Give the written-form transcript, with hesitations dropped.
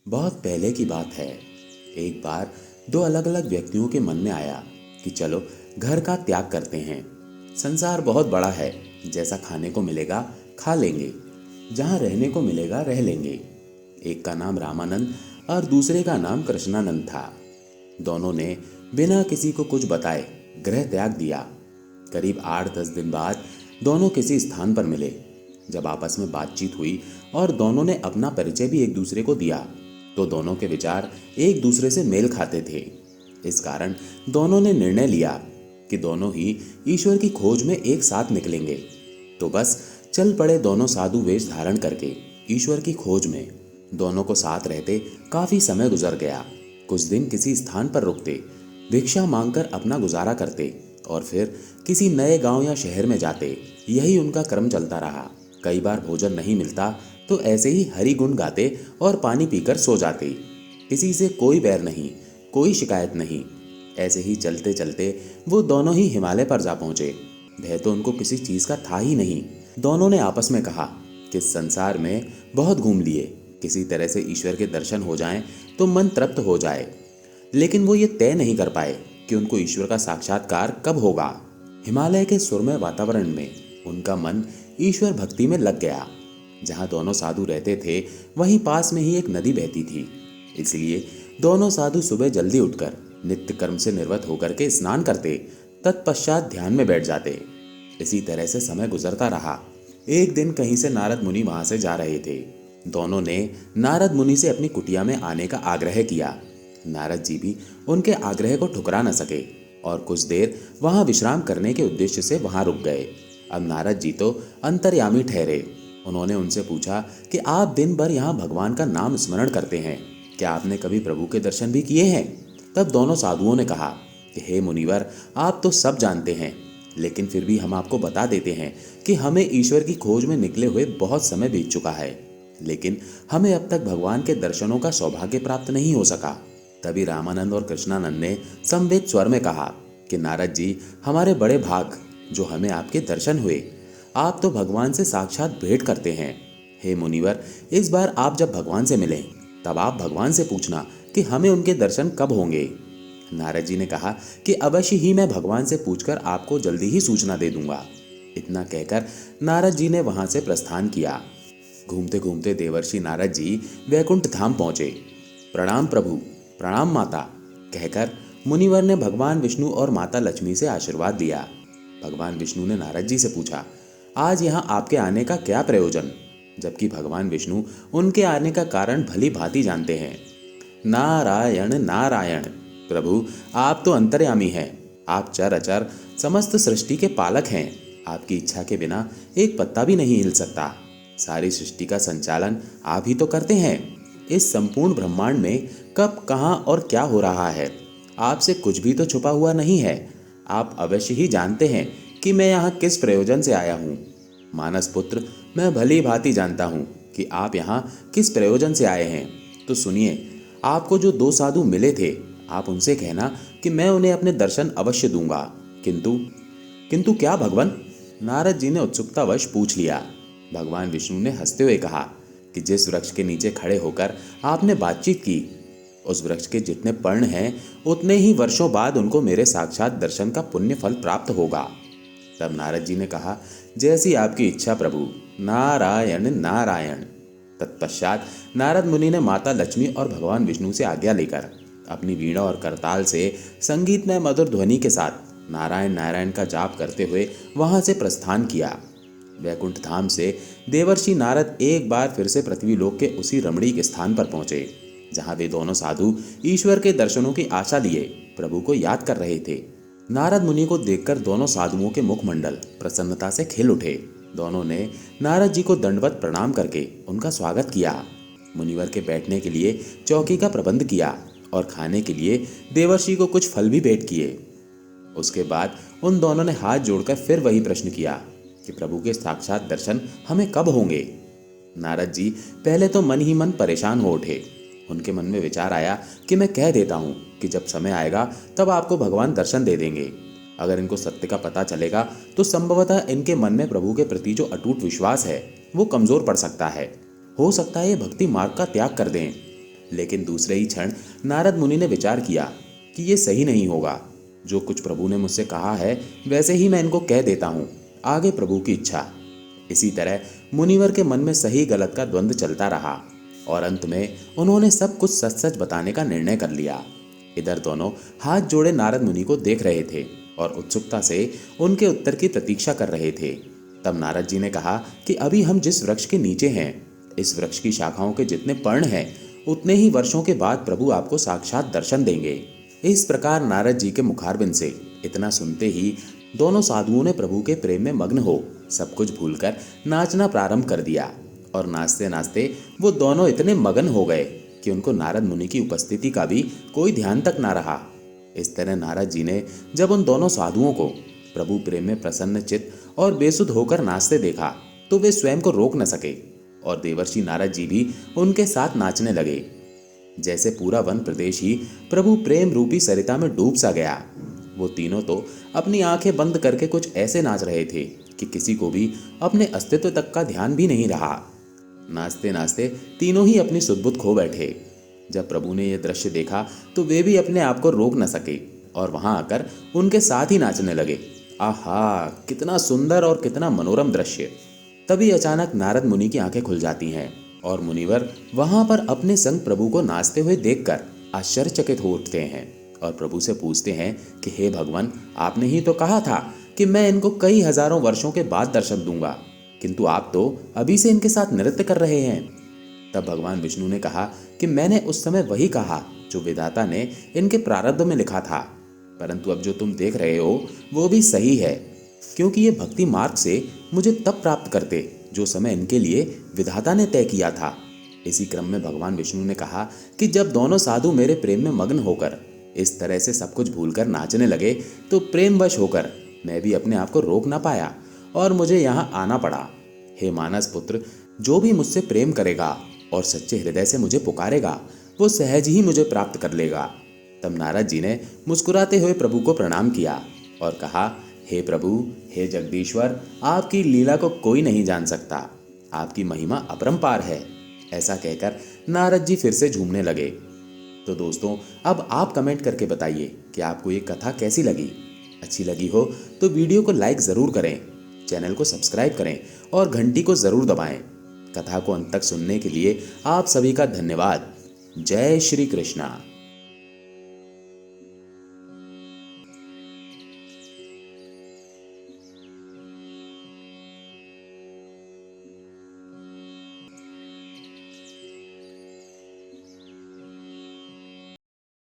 बहुत पहले की बात है। एक बार दो अलग अलग व्यक्तियों के मन में आया कि चलो घर का त्याग करते हैं। संसार बहुत बड़ा है, जैसा खाने को मिलेगा खा लेंगे, जहाँ रहने को मिलेगा रह लेंगे। एक का नाम रामानंद और दूसरे का नाम कृष्णानंद था। दोनों ने बिना किसी को कुछ बताए गृह त्याग दिया। करीब 8-10 दिन बाद दोनों किसी स्थान पर मिले। जब आपस में बातचीत हुई और दोनों ने अपना परिचय भी एक दूसरे को दिया, तो दोनों के विचार एक दूसरे से मेल खाते थे। इस कारण दोनों ने निर्णय लिया कि दोनों ही ईश्वर की खोज में एक साथ निकलेंगे। तो बस चल पड़े दोनों साधु वेश धारण करके ईश्वर की खोज में। दोनों को साथ रहते काफी समय गुजर गया। कुछ दिन किसी स्थान पर रुकते, भिक्षा मांगकर अपना गुजारा करते और फिर किसी नए गांव या शहर में जाते। यही उनका क्रम चलता रहा। कई बार भोजन नहीं मिलता तो ऐसे ही हरि गुण गाते और पानी पीकर सो जाते। किसी से कोई बैर नहीं, कोई शिकायत नहीं। ऐसे ही चलते चलते वो दोनों ही हिमालय पर जा पहुंचे। भय तो उनको किसी चीज का था ही नहीं। दोनों ने आपस में कहा कि संसार में बहुत घूम लिए, किसी तरह से ईश्वर के दर्शन हो जाएं तो मन तृप्त हो जाए। लेकिन वो ये तय नहीं कर पाए कि उनको ईश्वर का साक्षात्कार कब होगा। हिमालय के सुरम्य वातावरण में उनका मन ईश्वर भक्ति में लग गया। जहां दोनों साधु रहते थे वहीं पास में ही एक नदी बहती थी। इसलिए दोनों साधु सुबह जल्दी उठकर नित्य कर्म से निवृत्त होकर के स्नान करते, तत्पश्चात ध्यान में बैठ जाते। इसी तरह से समय गुजरता रहा। एक दिन कहीं से नारद मुनि वहां से जा रहे थे। दोनों ने नारद मुनि से अपनी कुटिया में आने का आग्रह किया। नारद जी भी उनके आग्रह को ठुकरा न सके और कुछ देर वहां विश्राम करने के उद्देश्य से वहां रुक गए। अब नारद जी तो अंतर्यामी ठहरे। उन्होंने उनसे पूछा कि आप दिन भर यहाँ भगवान का नाम स्मरण करते हैं, क्या आपने कभी प्रभु के दर्शन भी किए हैं? तब दोनों साधुओं ने कहा कि हे मुनिवर, आप तो सब जानते हैं, लेकिन फिर भी हम आपको बता देते हैं कि हमें ईश्वर की खोज में निकले हुए बहुत समय बीत चुका है, लेकिन हमें अब तक भगवान के दर्शनों का सौभाग्य प्राप्त नहीं हो सका। तभी रामानंद और कृष्णानंद ने समवेत स्वर में कहा कि नारद जी, हमारे बड़े भाग जो हमें आपके दर्शन हुए। आप तो भगवान से साक्षात भेंट करते हैं। हे मुनिवर, इस बार आप जब भगवान से मिलें तब आप भगवान से पूछना कि हमें उनके दर्शन कब होंगे। नारद जी ने कहा कि अवश्य ही मैं भगवान से पूछकर आपको जल्दी ही सूचना दे दूंगा। इतना कहकर नारद जी ने वहां से प्रस्थान किया। घूमते घूमते देवर्षि नारद जी वैकुंठ धाम पहुंचे। प्रणाम प्रभु, प्रणाम माता कहकर मुनिवर ने भगवान विष्णु और माता लक्ष्मी से आशीर्वाद लिया। भगवान विष्णु ने नारद जी से पूछा, आज यहाँ आपके आने का क्या प्रयोजन? जबकि भगवान विष्णु उनके आने का कारण भली भांति जानते हैं। नारायण नारायण। प्रभु, आप तो अंतर्यामी हैं। आप चर अचर समस्त सृष्टि के पालक हैं। आपकी इच्छा के बिना एक पत्ता भी नहीं हिल सकता। सारी सृष्टि का संचालन आप ही तो करते हैं। इस संपूर्ण ब्रह्मांड में कब, कहाँ और क्या हो रहा है, आपसे कुछ भी तो छुपा हुआ नहीं है। आप अवश्य ही जानते हैं कि मैं यहाँ किस प्रयोजन से आया हूँ। मानस पुत्र, मैं भली भांति जानता हूँ कि आप यहाँ किस प्रयोजन से आए हैं। तो सुनिए, आपको जो दो साधु मिले थे, आप उनसे कहना कि मैं उन्हें अपने दर्शन अवश्य दूंगा। किंतु किंतु क्या भगवान? नारद जी ने उत्सुकतावश पूछ लिया। भगवान विष्णु ने हंसते हुए कहा कि जिस वृक्ष के नीचे खड़े होकर आपने बातचीत की, उस वृक्ष के जितने पर्ण हैं उतने ही वर्षों बाद उनको मेरे साक्षात दर्शन का पुण्य फल प्राप्त होगा। तब नारद जी ने कहा, जैसी आपकी इच्छा प्रभु। नारायण नारायण। तत्पश्चात नारद मुनि ने माता लक्ष्मी और भगवान विष्णु से आज्ञा लेकर अपनी वीणा और करताल से संगीतमय मधुर ध्वनि के साथ नारायण नारायण का जाप करते हुए वहां से प्रस्थान किया। वैकुंठ धाम से देवर्षि नारद एक बार फिर से पृथ्वी लोक के उसी रमणीक स्थान पर पहुंचे जहां वे दोनों साधु ईश्वर के दर्शनों की आशा लिए प्रभु को याद कर रहे थे। नारद मुनि को देखकर दोनों साधुओं के मुखमंडल प्रसन्नता से खिल उठे। दोनों ने नारद जी को दंडवत प्रणाम करके उनका स्वागत किया। मुनिवर के बैठने के लिए चौकी का प्रबंध किया और खाने के लिए देवर्षि को कुछ फल भी भेंट किए। उसके बाद उन दोनों ने हाथ जोड़कर फिर वही प्रश्न किया कि प्रभु के साक्षात दर्शन हमें कब होंगे। नारद जी पहले तो मन ही मन परेशान हो उठे। उनके मन में विचार आया कि मैं कह देता हूँ कि जब समय आएगा तब आपको भगवान दर्शन दे देंगे। अगर इनको सत्य का पता चलेगा तो संभवतः इनके मन में प्रभु के प्रति जो अटूट विश्वास है वो कमजोर पड़ सकता है। हो सकता है ये भक्ति मार्ग का त्याग कर दें। लेकिन दूसरे ही क्षण नारद मुनि ने विचार किया कि ये सही नहीं होगा। जो कुछ प्रभु ने मुझसे कहा है वैसे ही मैं इनको कह देता हूँ, आगे प्रभु की इच्छा। इसी तरह मुनिवर के मन में सही गलत का द्वंद्व चलता रहा और अंत में उन्होंने सब कुछ सच सच बताने का निर्णय कर लिया। इधर दोनों हाथ जोड़े नारद मुनि को देख रहे थे और उत्सुकता से उनके उत्तर की प्रतीक्षा कर रहे थे। तब नारद जी ने कहा कि अभी हम जिस वृक्ष के नीचे हैं, इस वृक्ष की शाखाओं के जितने पर्ण हैं, उतने ही वर्षों के बाद प्रभु आपको साक्षात दर्शन देंगे। इस प्रकार नारद जी के मुखारबिंद से इतना सुनते ही दोनों साधुओं ने प्रभु के प्रेम में मग्न हो सब कुछ भूलकर नाचना प्रारंभ कर दिया। और नाचते नाचते वो दोनों इतने मगन हो गए कि उनको नारद मुनि की उपस्थिति का भी कोई ध्यान तक ना रहा। इस तरह नारद जी ने जब उन दोनों साधुओं को प्रभु प्रेम में प्रसन्न चित्त और बेसुध होकर नाचते देखा तो वे स्वयं को रोक न सके और देवर्षि नारद जी भी उनके साथ नाचने लगे। जैसे पूरा वन प्रदेश ही प्रभु प्रेम रूपी सरिता में डूब सा गया। वो तीनों तो अपनी आंखें बंद करके कुछ ऐसे नाच रहे थे कि किसी को भी अपने अस्तित्व तक का ध्यान भी नहीं रहा। नाचते नाचते तीनों ही अपनी सुध-बुध खो बैठे। जब प्रभु ने यह दृश्य देखा तो वे भी अपने आप को रोक न सके और वहां आकर उनके साथ ही नाचने लगे। आहा, कितना सुंदर और कितना मनोरम दृश्य। तभी अचानक नारद मुनि की आंखें खुल जाती हैं और मुनिवर वहां पर अपने संग प्रभु को नाचते हुए देखकर आश्चर्यचकित हो उठते हैं और प्रभु से पूछते हैं कि हे भगवान, आपने ही तो कहा था कि मैं इनको कई हजारों वर्षों के बाद दर्शन दूंगा, किंतु आप तो अभी से इनके साथ नृत्य कर रहे हैं। तब भगवान विष्णु ने कहा कि मैंने उस समय वही कहा जो विधाता ने इनके प्रारब्ध में लिखा था, परंतु अब जो तुम देख रहे हो वो भी सही है, क्योंकि ये भक्ति मार्ग से मुझे तब प्राप्त करते जो समय इनके लिए विधाता ने तय किया था। इसी क्रम में भगवान विष्णु ने कहा कि जब दोनों साधु मेरे प्रेम में मग्न होकर इस तरह से सब कुछ भूलकर नाचने लगे तो प्रेमवश होकर मैं भी अपने आप को रोक ना पाया और मुझे यहाँ आना पड़ा। हे मानस पुत्र, जो भी मुझसे प्रेम करेगा और सच्चे हृदय से मुझे पुकारेगा वो सहज ही मुझे प्राप्त कर लेगा। तब नारद जी ने मुस्कुराते हुए प्रभु को प्रणाम किया और कहा, हे प्रभु, हे जगदीश्वर, आपकी लीला को कोई नहीं जान सकता, आपकी महिमा अपरंपार है। ऐसा कहकर नारद जी फिर से झूमने लगे। तो दोस्तों, अब आप कमेंट करके बताइए कि आपको ये कथा कैसी लगी। अच्छी लगी हो तो वीडियो को लाइक ज़रूर करें, चैनल को सब्सक्राइब करें और घंटी को ज़रूर दबाएं। कथा को अंत तक सुनने के लिए आप सभी का धन्यवाद। जय श्री कृष्णा।